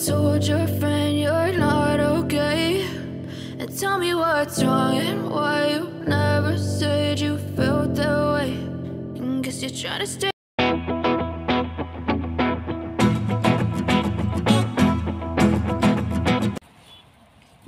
told your friend you're not okay? And tell me what's wrong and why you never said you felt that way. And guess you're trying to stay.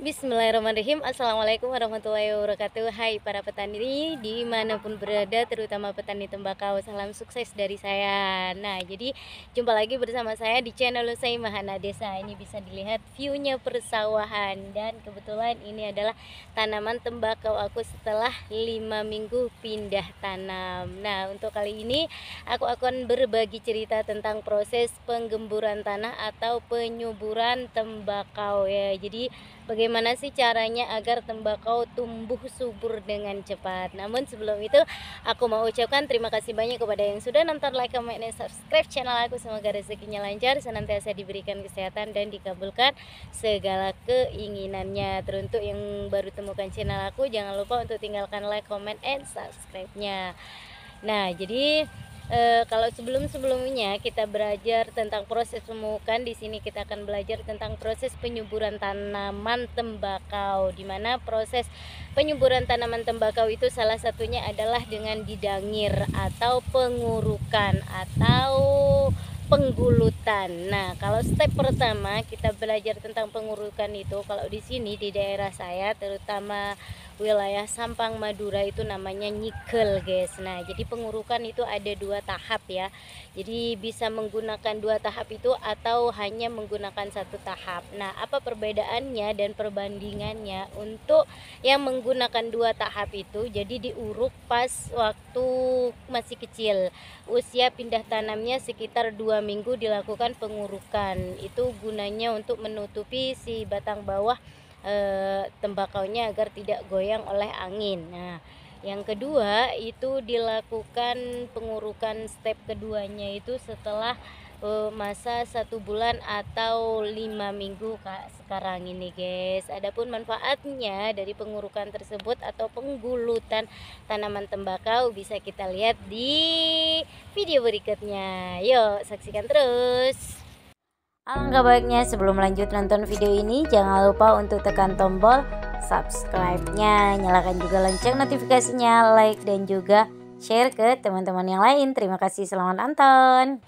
Bismillahirrahmanirrahim. Assalamualaikum warahmatullahi wabarakatuh. Hai para petani dimanapun berada, terutama petani tembakau, salam sukses dari saya. Nah, jadi jumpa lagi bersama saya di channel saya Mahana Desa. Ini bisa dilihat viewnya persawahan, dan kebetulan ini adalah tanaman tembakau aku setelah 5 minggu pindah tanam. Nah, untuk kali ini aku akan berbagi cerita tentang proses penggemburan tanah atau penyuburan tembakau ya. Jadi bagaimana sih caranya agar tembakau tumbuh subur dengan cepat. Namun sebelum itu aku mau ucapkan terima kasih banyak kepada yang sudah nonton, like, comment, dan subscribe channel aku. Semoga rezekinya lancar, senantiasa diberikan kesehatan dan dikabulkan segala keinginannya. Teruntuk yang baru temukan channel aku, jangan lupa untuk tinggalkan like, comment, and subscribe-nya. Nah, jadi kalau sebelumnya kita belajar tentang proses pemupukan, di sini kita akan belajar tentang proses penyuburan tanaman tembakau, di mana proses penyuburan tanaman tembakau itu salah satunya adalah dengan didangir atau pengurukan atau penggulutan. Nah, kalau step pertama kita belajar tentang pengurukan itu, kalau di sini di daerah saya terutama wilayah Sampang Madura itu namanya nyikel guys. Nah, jadi pengurukan itu ada 2 tahap ya. Jadi bisa menggunakan 2 tahap itu atau hanya menggunakan 1 tahap. Nah, apa perbedaannya dan perbandingannya? Untuk yang menggunakan 2 tahap itu jadi diuruk pas waktu masih kecil, usia pindah tanamnya sekitar 2 minggu dilakukan pengurukan. Itu gunanya untuk menutupi si batang bawah tembakaunya agar tidak goyang oleh angin. Nah, yang kedua itu dilakukan pengurukan step keduanya itu setelah masa 1 bulan atau 5 minggu sekarang ini guys. Adapun manfaatnya dari pengurukan tersebut atau penggulutan tanaman tembakau bisa kita lihat di video berikutnya. Yuk saksikan terus. Alangkah baiknya sebelum lanjut nonton video ini, jangan lupa untuk tekan tombol subscribe-nya, nyalakan juga lonceng notifikasinya, like dan juga share ke teman-teman yang lain. Terima kasih, selamat nonton.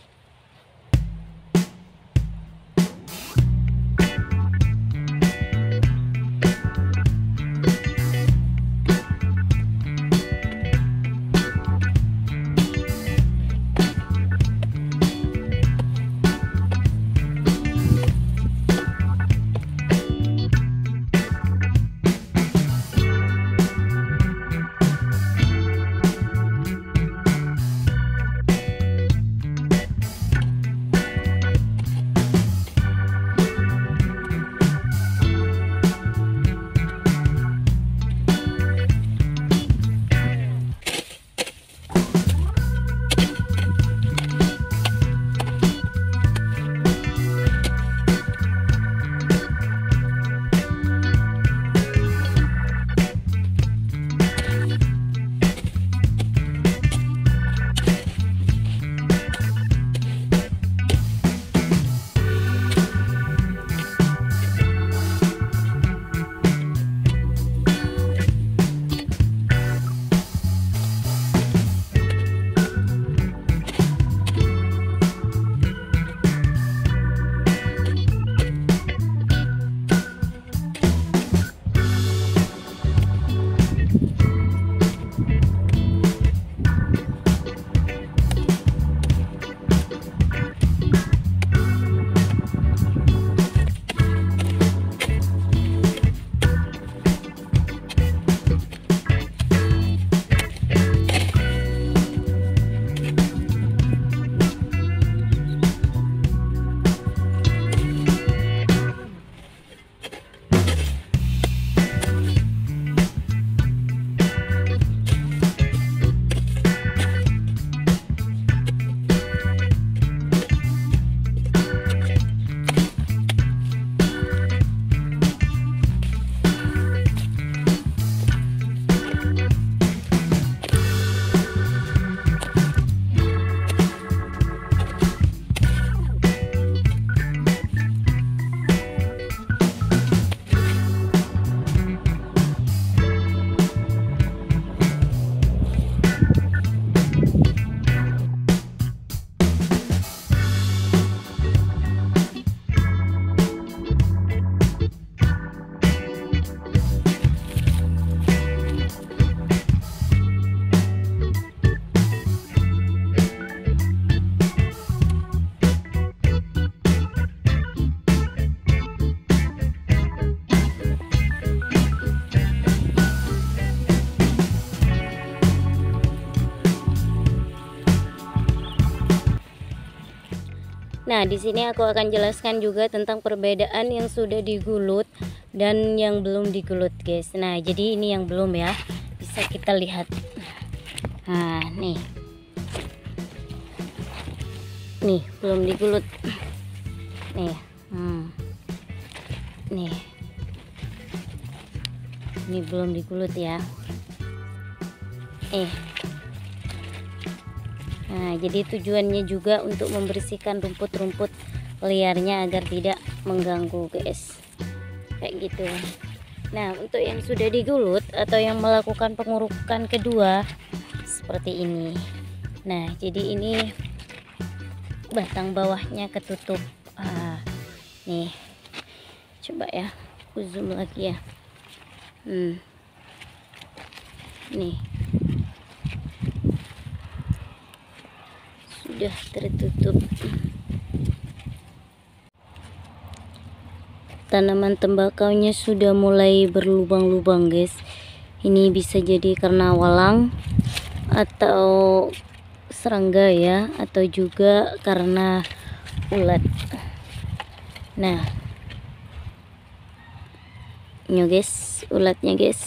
Nah, di sini aku akan jelaskan juga tentang perbedaan yang sudah digulut dan yang belum digulut, guys. Nah, jadi ini yang belum ya. Bisa kita lihat. Nah, nih. Nih, belum digulut. Nih. Nih. Ini belum digulut ya. Nah, jadi tujuannya juga untuk membersihkan rumput-rumput liarnya agar tidak mengganggu, guys. Kayak gitu. Nah, untuk yang sudah digulut atau yang melakukan pengurukan kedua seperti ini. Nah, jadi ini batang bawahnya ketutup. Nih. Coba ya, aku zoom lagi ya. Nih. Sudah tertutup. Tanaman tembakaunya sudah mulai berlubang-lubang, guys. Ini bisa jadi karena walang atau serangga ya, atau juga karena ulat. Nah, ini guys, ulatnya guys.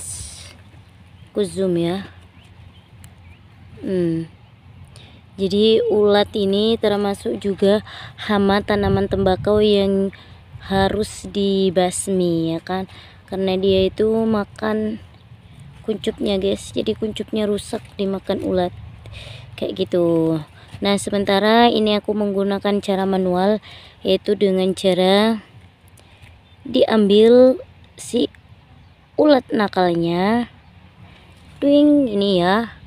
Aku zoom ya. Jadi ulat ini termasuk juga hama tanaman tembakau yang harus dibasmi ya kan, karena dia itu makan kuncupnya, guys. Jadi kuncupnya rusak dimakan ulat kayak gitu. Nah, sementara ini aku menggunakan cara manual, yaitu dengan cara diambil si ulat nakalnya, twing ini ya,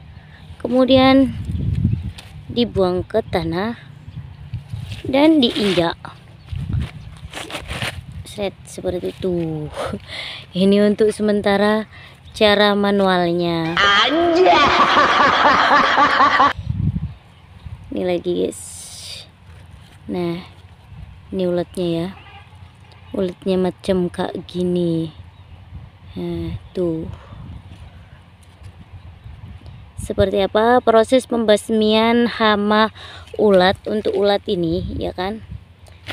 kemudian dibuang ke tanah dan diinjak seperti itu. Ini untuk sementara cara manualnya aja. Ini lagi, guys. Nah, ini ulatnya ya, ulatnya macam kayak gini. Nah, tuh seperti apa proses pembasmian hama ulat untuk ulat ini ya kan,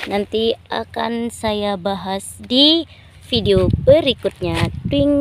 nanti akan saya bahas di video berikutnya. Ding.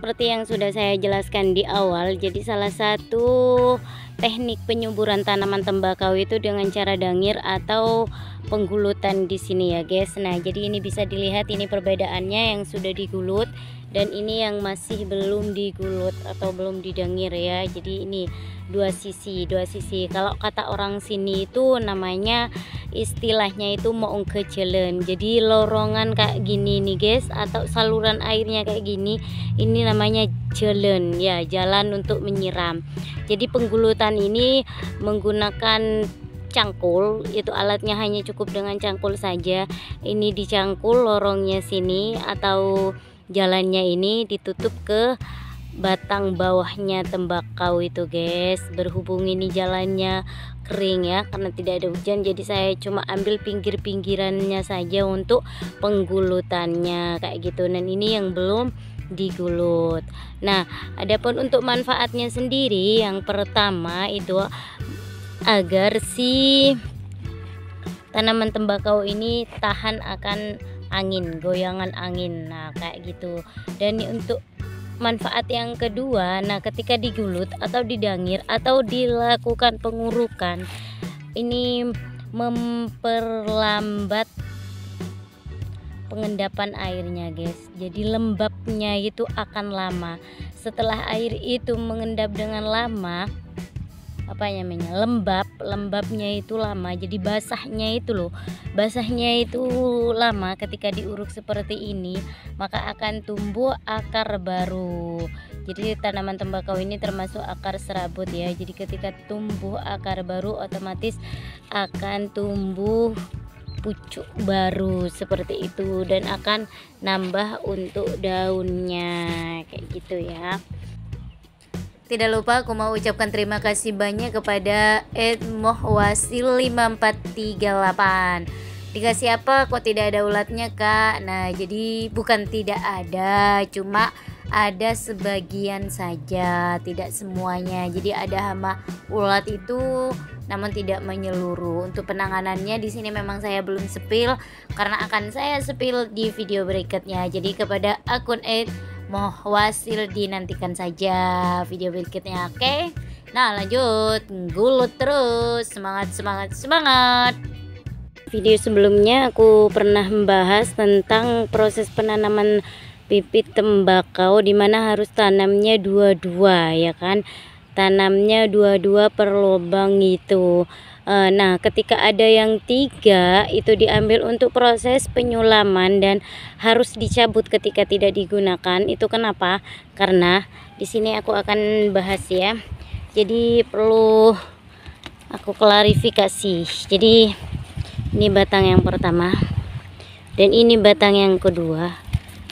Seperti yang sudah saya jelaskan di awal, jadi salah satu teknik penyuburan tanaman tembakau itu dengan cara dangir atau penggulutan di sini ya, guys. Nah, jadi ini bisa dilihat ini perbedaannya, yang sudah digulut dan ini yang masih belum digulut atau belum didangir ya. Jadi ini dua sisi. Kalau kata orang sini itu namanya, istilahnya itu maung kecelen. Jadi lorongan kayak gini nih, guys, atau saluran airnya kayak gini, ini namanya jalan ya, jalan untuk menyiram. Jadi penggulutan ini menggunakan cangkul, itu alatnya hanya cukup dengan cangkul saja. Ini dicangkul lorongnya sini atau jalannya ini ditutup ke batang bawahnya tembakau itu, guys. Berhubung ini jalannya kering ya, karena tidak ada hujan, jadi saya cuma ambil pinggir-pinggirannya saja untuk penggulutannya kayak gitu. Dan ini yang belum digulut. Nah, adapun untuk manfaatnya sendiri, yang pertama itu agar si tanaman tembakau ini tahan akan angin, goyangan angin. Nah, kayak gitu. Dan untuk manfaat yang kedua, nah ketika digulut atau didangir atau dilakukan pengurukan, ini memperlambat pengendapan airnya guys. Jadi lembabnya itu akan lama. Setelah air itu mengendap dengan lama, lembabnya itu lama, jadi basahnya itu lama. Ketika diuruk seperti ini, maka akan tumbuh akar baru. Jadi tanaman tembakau ini termasuk akar serabut ya. Jadi ketika tumbuh akar baru, otomatis akan tumbuh pucuk baru seperti itu, dan akan nambah untuk daunnya kayak gitu ya. Tidak lupa aku mau ucapkan terima kasih banyak kepada @mohwasil5438. Dikasih apa kok tidak ada ulatnya kak? Nah jadi bukan tidak ada, cuma ada sebagian saja, tidak semuanya. Jadi ada hama ulat itu namun tidak menyeluruh. Untuk penanganannya di sini memang saya belum sepil, karena akan saya sepil di video berikutnya. Jadi kepada akun Mohwasil dinantikan saja video berikutnya, oke? Nah lanjut, gulut terus, semangat. Video sebelumnya aku pernah membahas tentang proses penanaman bibit tembakau, dimana harus tanamnya dua-dua ya kan, tanamnya dua-dua per lubang itu. Nah ketika ada yang 3 itu diambil untuk proses penyulaman dan harus dicabut ketika tidak digunakan. Itu kenapa? Karena di sini aku akan bahas ya. Jadi perlu aku klarifikasi. Jadi ini batang yang pertama, dan ini batang yang kedua,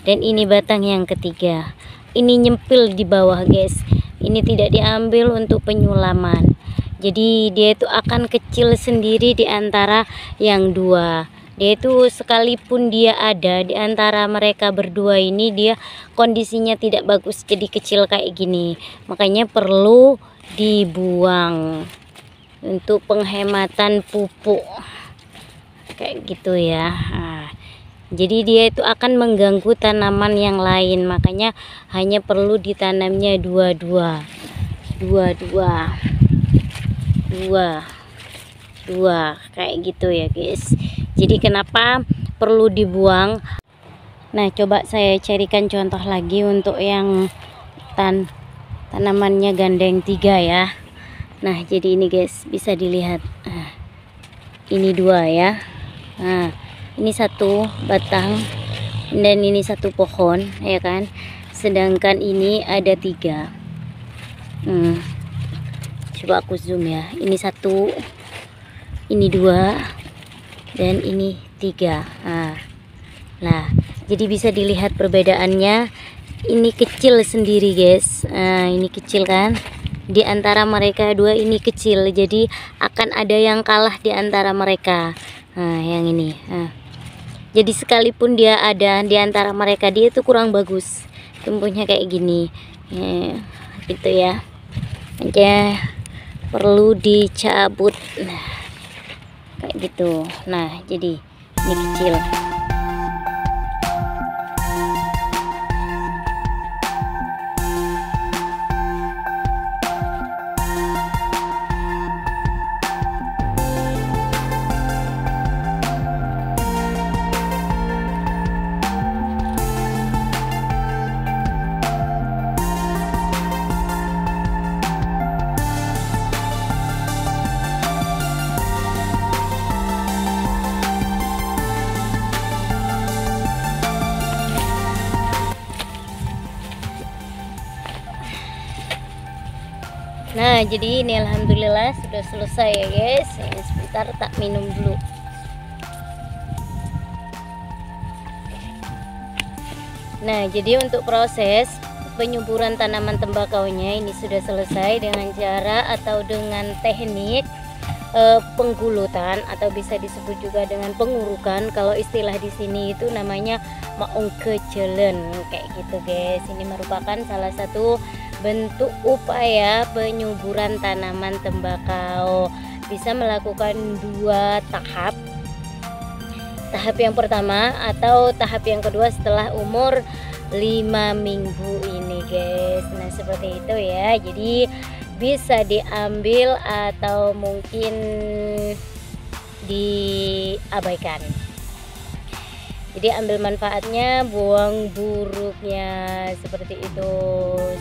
dan ini batang yang ketiga. Ini nyempil di bawah guys. Ini tidak diambil untuk penyulaman. Jadi dia itu akan kecil sendiri di antara yang dua. Dia itu sekalipun dia ada di antara mereka berdua ini, dia kondisinya tidak bagus, jadi kecil kayak gini. Makanya perlu dibuang untuk penghematan pupuk kayak gitu ya. Nah, jadi dia itu akan mengganggu tanaman yang lain, makanya hanya perlu ditanamnya dua kayak gitu ya guys. Jadi kenapa perlu dibuang? Nah coba saya carikan contoh lagi untuk yang tanamannya gandeng 3 ya. Nah jadi ini guys, bisa dilihat, ini 2 ya. Nah ini 1 batang dan ini 1 pohon ya kan, sedangkan ini ada 3. Coba aku zoom ya, ini 1, ini 2, dan ini 3. Nah jadi bisa dilihat perbedaannya. Ini kecil sendiri guys. Ini kecil kan, di antara mereka 2 ini kecil, jadi akan ada yang kalah di antara mereka. Yang ini. Jadi sekalipun dia ada di antara mereka, dia itu kurang bagus tumbuhnya kayak gini. Gitu ya. Makanya perlu dicabut. Nah, kayak gitu. Nah, jadi ini kecil. Nah jadi ini alhamdulillah sudah selesai ya guys. Ini sebentar tak minum dulu. Nah jadi untuk proses penyuburan tanaman tembakaunya ini sudah selesai dengan cara atau dengan teknik penggulutan, atau bisa disebut juga dengan pengurukan. Kalau istilah di sini itu namanya maungkecelen kayak gitu guys. Ini merupakan salah satu bentuk upaya penyuburan tanaman tembakau. Bisa melakukan 2 tahap. Tahap yang pertama atau tahap yang kedua setelah umur minggu ini guys. Nah seperti itu ya, jadi bisa diambil atau mungkin diabaikan. Jadi ambil manfaatnya, buang buruknya, seperti itu.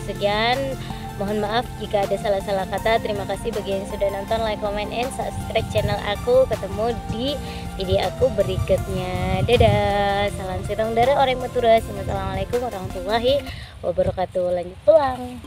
Sekian, mohon maaf jika ada salah-salah kata. Terima kasih bagi yang sudah nonton, like, comment, and subscribe channel aku. Ketemu di video aku berikutnya. Dadah, salam sitong dari orang Matura. Assalamualaikum warahmatullahi wabarakatuh. Lanjut pulang.